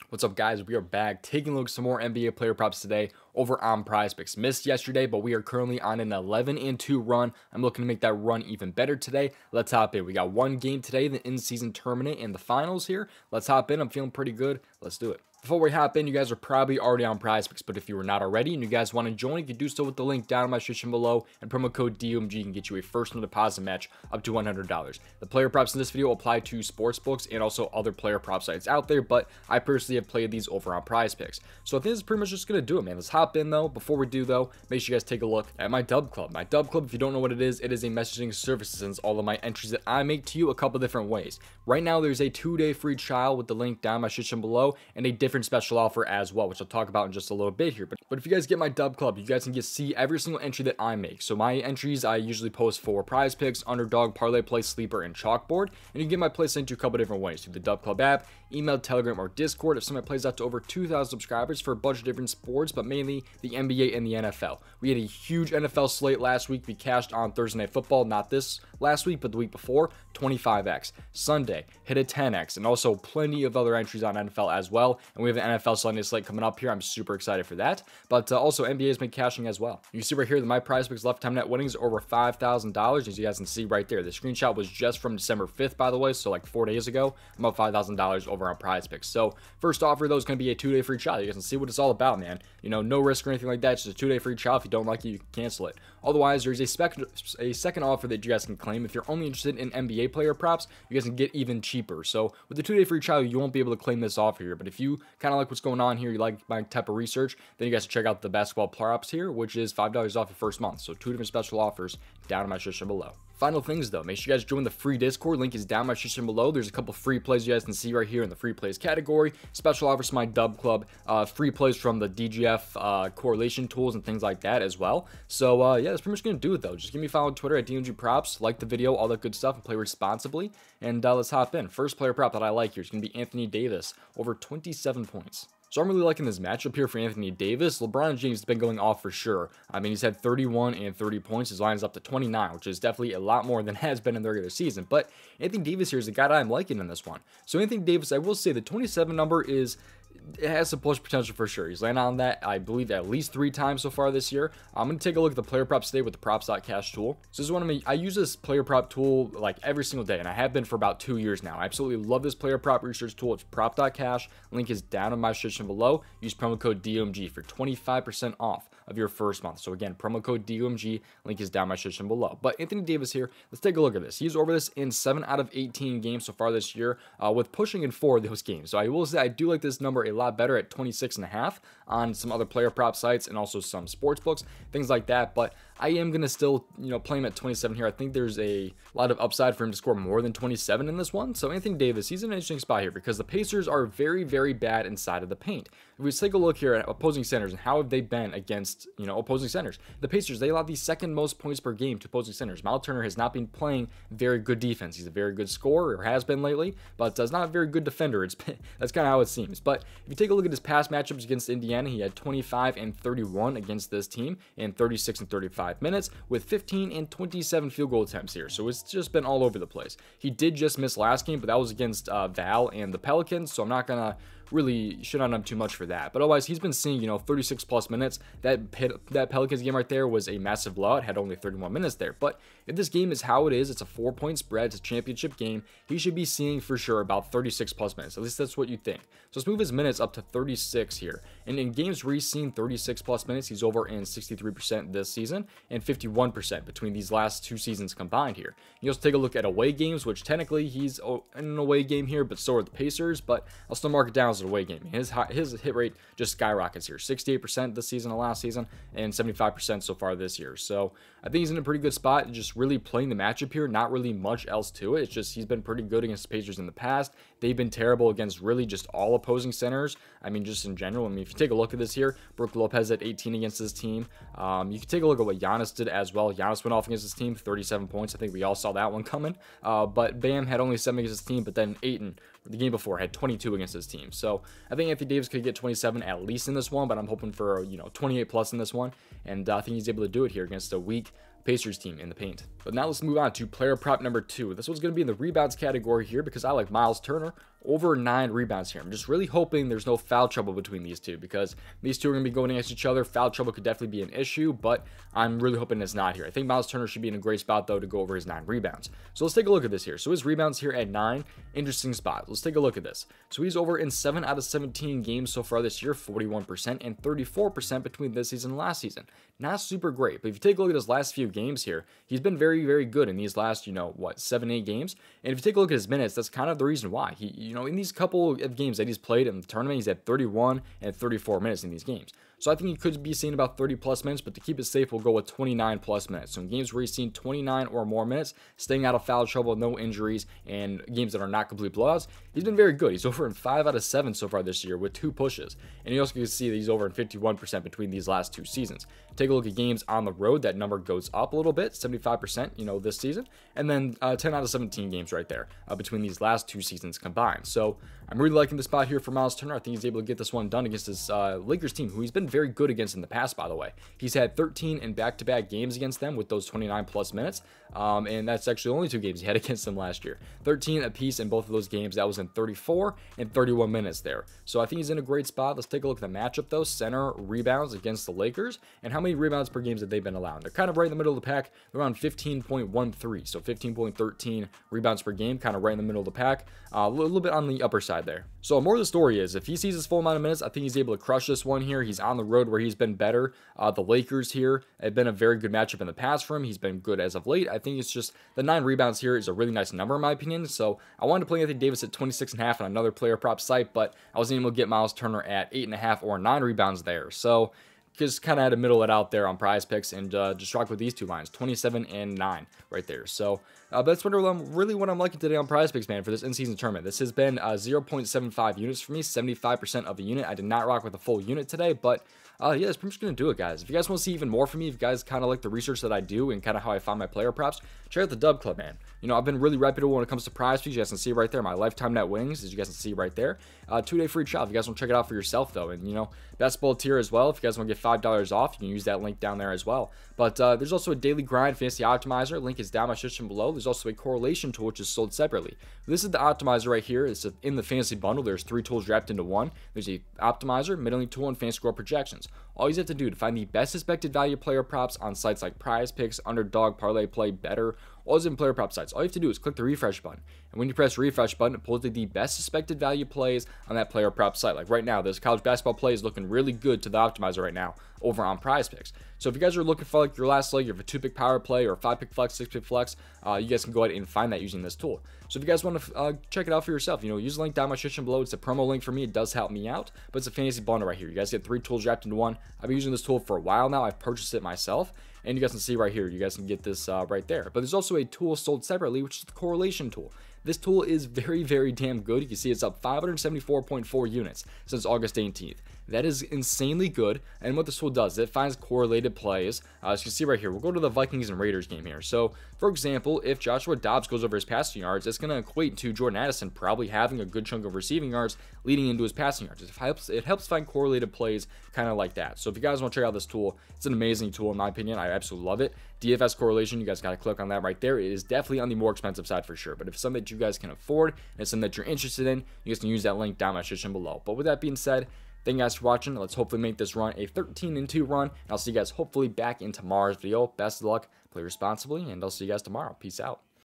What's up, guys? We are back taking a look at some more NBA player props today over on prizepicks. Missed yesterday, but we are currently on an 11-2 run. I'm looking to make that run even better today. Let's hop in. We got one game today, the in-season tournament and the finals here. Let's hop in. I'm feeling pretty good. Let's do it. Before we hop in, you guys are probably already on prizepicks, but if you are not already and you guys want to join, you can do so with the link down in my description below, and promo code DOMG can get you a first no deposit match up to $100. The player props in this video apply to sportsbooks and also other player prop sites out there, but I personally have played these over on prizepicks. So I think this is pretty much just going to do it, man. Let's hop in though. Before we do though, make sure you guys take a look at my Dub Club. My Dub Club, if you don't know what it is a messaging service that sends all of my entries that I make to you a couple different ways. Right now, there's a 2-day free trial with the link down in my description below and a different special offer as well, which I'll talk about in just a little bit here. But if you guys get my Dub Club, you guys can see every single entry that I make. So my entries I usually post for prizepicks, underdog, parlay play, sleeper, and chalkboard. And you can get my plays sent to you a couple different ways through the Dub Club app, email, Telegram, or Discord. If some of my plays out to over 2,000 subscribers for a bunch of different sports, but mainly the NBA and the NFL. We had a huge NFL slate last week. We cashed on Thursday Night Football, not this last week, but the week before, 25x. Sunday hit a 10x, and also plenty of other entries on NFL as well. And we have an NFL Sunday slate coming up here. I'm super excited for that. But also NBA has been cashing as well. You see right here that my prizepicks lifetime net winnings are over $5,000, as you guys can see right there. The screenshot was just from December 5th, by the way, so like 4 days ago. I'm up $5,000 over on prizepicks. So first offer though is going to be a 2-day free trial. You guys can see what it's all about, man. You know, no risk or anything like that. It's just a 2-day free trial. If you don't like it, you can cancel it. Otherwise, there's a second offer that you guys can claim. If you're only interested in NBA player props, you guys can get even cheaper. So with the 2-day free trial, you won't be able to claim this offer here. But if you kind of like what's going on here, you like my type of research, then you guys can check out the basketball props here, which is $5 off your first month. So 2 different special offers down in my description below. Final things though, make sure you guys join the free Discord. Link is down in my description below. There's a couple free plays you guys can see right here in the free plays category. Special offers to my Dub Club, free plays from the DGF Correlation Tools and things like that as well. So yeah, that's pretty much gonna do it though. Just give me a follow on Twitter at DOMG Props, like the video, all that good stuff, and play responsibly. And let's hop in. First player prop that I like here is gonna be Anthony Davis, over 27 points. So I'm really liking this matchup here for Anthony Davis. LeBron James has been going off for sure. I mean, he's had 31 and 30 points. His line is up to 29, which is definitely a lot more than has been in the regular season. But Anthony Davis here is the guy that I'm liking in this one. So Anthony Davis, I will say the 27 number is... it has some push potential for sure. He's landed on that, I believe, at least 3 times so far this year. I'm going to take a look at the player props today with the props.cash tool. So this is one of my, I use this player prop tool like every single day, and I have been for about 2 years now. I absolutely love this player prop research tool. It's prop.cash. Link is down in my description below. Use promo code DOMG for 25% off of your first month. So again, promo code DOMG, link is down in my description below. But Anthony Davis here, let's take a look at this. He's over this in 7 out of 18 games so far this year, with pushing in 4 of those games. So I will say I do like this number a lot better at 26.5 on some other player prop sites and also some sports books, things like that. But I am going to still, play him at 27 here. I think there's a lot of upside for him to score more than 27 in this one. So Anthony Davis, he's in an interesting spot here because the Pacers are very, very bad inside of the paint. If we take a look here at opposing centers and how have they been against, opposing centers. The Pacers, they allow the second most points per game to opposing centers. Miles Turner has not been playing very good defense. He's a very good scorer, or has been lately, but does not a very good defender. That's kind of how it seems. But if you take a look at his past matchups against Indiana, he had 25 and 31 against this team in 36 and 35 minutes with 15 and 27 field goal attempts here. So it's just been all over the place. He did just miss last game, but that was against Val and the Pelicans, so I'm not going to really shit on him too much for that. But otherwise, he's been seeing, 36 plus minutes. That Pelicans game right there was a massive blowout, had only 31 minutes there. But if this game is how it is, it's a 4-point spread, it's a championship game, he should be seeing for sure about 36 plus minutes. At least that's what you think. So let's move his minutes up to 36 here. And in games where he's seen 36 plus minutes, he's over in 63% this season and 51% between these last 2 seasons combined here. You also take a look at away games, which technically he's in an away game here, but so are the Pacers, but I'll still mark it down as an away game. His hit rate just skyrockets here. 68% this season and last season, and 75% so far this year. So I think he's in a pretty good spot, just really playing the matchup here. Not really much else to it. It's just he's been pretty good against the Pacers in the past. They've been terrible against really just all opposing centers. I mean, just in general. I mean, if you take a look at this here, Brook Lopez at 18 against his team. You can take a look at what Giannis did as well. Giannis went off against his team, 37 points. I think we all saw that one coming. But Bam had only 7 against his team, but then Ayton, the game before, had 22 against his team. So I think Anthony Davis could get 27 at least in this one, but I'm hoping for 28 plus in this one. And I think he's able to do it here against a weak Pacers team in the paint. But now let's move on to player prop number 2. This one's going to be in the rebounds category here because I like Miles Turner over 9 rebounds here. I'm just really hoping there's no foul trouble between these two because these two are going to be going against each other. Foul trouble could definitely be an issue, but I'm really hoping it's not here. I think Miles Turner should be in a great spot, though, to go over his 9 rebounds. So let's take a look at this here. So his rebounds here at 9, interesting spot. Let's take a look at this. So he's over in 7 out of 17 games so far this year, 41% and 34% between this season and last season. Not super great, but if you take a look at his last few games here, he's been very, very good in these last, 7-8 games. And if you take a look at his minutes, that's kind of the reason why. He, in these couple of games that he's played in the tournament, he's had 31 and 34 minutes in these games. So I think he could be seeing about 30 plus minutes, but to keep it safe, we'll go with 29 plus minutes. So in games where he's seen 29 or more minutes, staying out of foul trouble, no injuries, and games that are not complete blowouts, he's been very good. He's over in 5 out of 7 so far this year with 2 pushes. And you also can see that he's over in 51% between these last 2 seasons. Take a look at games on the road, that number goes up a little bit, 75%, this season. And then 10 out of 17 games right there between these last 2 seasons combined. So I'm really liking the spot here for Miles Turner. I think he's able to get this one done against this Lakers team, who he's been very good against in the past, by the way. He's had 13 in back-to-back games against them with those 29 plus minutes, and that's actually only 2 games he had against them last year. 13 apiece in both of those games. That was in 34 and 31 minutes there. So I think he's in a great spot. Let's take a look at the matchup, though. Center rebounds against the Lakers, and how many rebounds per games that they've been allowing. They're kind of right in the middle of the pack. They're around 15.13, so 15.13 rebounds per game, kind of right in the middle of the pack. A little bit on the upper side there. So more of the story is, if he sees his full amount of minutes, I think he's able to crush this one here. He's on the road where he's been better. The Lakers here have been a very good matchup in the past for him. He's been good as of late. I think it's just the 9 rebounds here is a really nice number in my opinion. So I wanted to play Anthony Davis at 26.5 on another player prop site, but I wasn't able to get Miles Turner at 8.5 or 9 rebounds there. So just kind of had to middle it out there on prize picks and just rock with these 2 lines, 27 and 9 right there. So that's really what I'm liking today on prize picks, man, for this in-season tournament. This has been 0.75 units for me, 75% of the unit. I did not rock with a full unit today, but yeah, that's pretty much going to do it, guys. If you guys want to see even more from me, if you guys kind of like the research that I do and kind of how I find my player props, check out the Dub Club, man. I've been really reputable when it comes to prize picks. You guys can see right there, my lifetime net winnings, as you guys can see right there. 2-day free trial if you guys want to check it out for yourself, though. And, basketball tier as well. If you guys want to get $5 off, you can use that link down there as well. But there's also a daily grind fantasy optimizer. Link is down my description below. There's also a correlation tool, which is sold separately. This is the optimizer right here. It's in the fantasy bundle. There's 3 tools wrapped into one. There's a optimizer, middling tool, and fantasy score projections. All you have to do to find the best expected value player props on sites like Prize Picks, Underdog, Parlay Play, Better, all those in player prop sites. All you have to do is click the refresh button. And when you press the refresh button, it pulls the best expected value plays on that player prop site. Like right now, this college basketball play is looking really good to the optimizer right now over on Prize Picks. So if you guys are looking for like your last leg, you have a 2-pick power play or a 5-pick flex, 6-pick flex, you guys can go ahead and find that using this tool. So if you guys want to check it out for yourself, use the link down my description below. It's a promo link for me. It does help me out, but it's a fantasy bundle right here. You guys get 3 tools wrapped into one. I've been using this tool for a while now. I've purchased it myself. And you guys can see right here, you guys can get this right there. But there's also a tool sold separately, which is the correlation tool. This tool is very, very damn good. You can see it's up 574.4 units since August 18th. That is insanely good. And what this tool does, it finds correlated plays. As you can see right here, we'll go to the Vikings and Raiders game here. So, for example, if Joshua Dobbs goes over his passing yards, it's going to equate to Jordan Addison probably having a good chunk of receiving yards leading into his passing yards. It helps find correlated plays kind of like that. So if you guys want to check out this tool, it's an amazing tool in my opinion. I absolutely love it. DFS correlation, you guys got to click on that right there. It is definitely on the more expensive side for sure. But if it's something that you guys can afford and it's something that you're interested in, you guys can use that link down my description below. But with that being said, thank you guys for watching. Let's hopefully make this run a 13-2 run. And I'll see you guys hopefully back in tomorrow's video. Best of luck, play responsibly, and I'll see you guys tomorrow. Peace out.